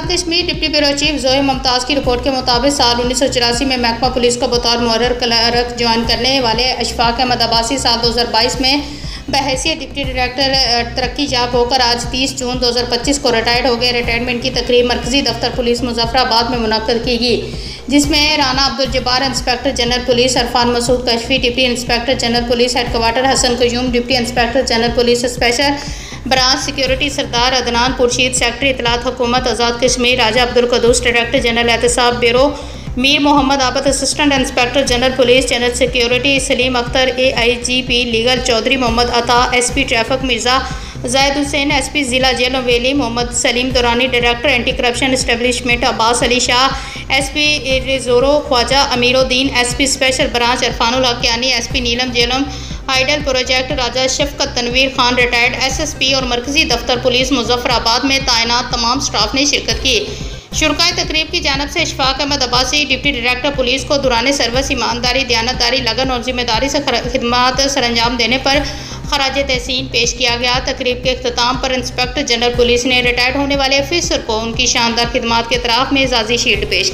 Azad Kashmir deputy bureau chief जोए मुमताज़ की report के मुताबिक साल 1984 में महकमा पुलिस को बतौर मुअर्रर क्लर्क ज्वाइन करने वाले अशफाक अहमद अब्बासी साल 2022 में बहैसियत डिप्टी डायरेक्टर तरक्की याब होकर आज 30 जून 2025 को रिटायर्ड हो गए। रिटायरमेंट की तकरीब मरकजी दफ्तर पुलिस मुजफ्फराबाद में मुनक्कद की गई, जिसमें Rana Abdul Jabbar inspector general police, Arfan Masood Kashfi deputy inspector general police headquarters, Hasan Qayyum deputy inspector general police special branch security, Sardar Adnan Purshid secretary इतलात हुकूमत Azad Kashmir, Raja Abdul Quddus director general Ehtesab bureau, Mir Mohammad Abid assistant inspector general police general security, Salim Akhtar AIGP legal, Chaudhry Mohammad Ata SP traffic, Mirza Zaid Hussain SP ज़िला jail वेली, Mohammad Salim Durrani director anti corruption establishment, Abbas Ali Shah SP रिजोरो, Khawaja Amiruddin SP special branch, Irfanul Haqqani SP Neelum Jhelum hydel project, Raja Shafqat Tanveer Khan retired SSP और मरकजी दफ्तर police Muzaffarabad में तैनात तमाम स्टाफ ने शिरकत की। शुरकाए तकरीब की जानब से Ashfaq Ahmed Abbasi deputy director police को दौरान सर्विस ईमानदारी, दयानतदारी, लगन और जिम्मेदारी से खिदमत सरअंजाम देने पर खराज तहसीन पेश किया गया। तकरीब के अख्ताम पर इंस्पेक्टर जनरल पुलिस ने रिटायर्ड होने वाले अफसर को उनकी शानदार खिदमत के एतराफ़ में एजाज़ी शील्ड पेश की।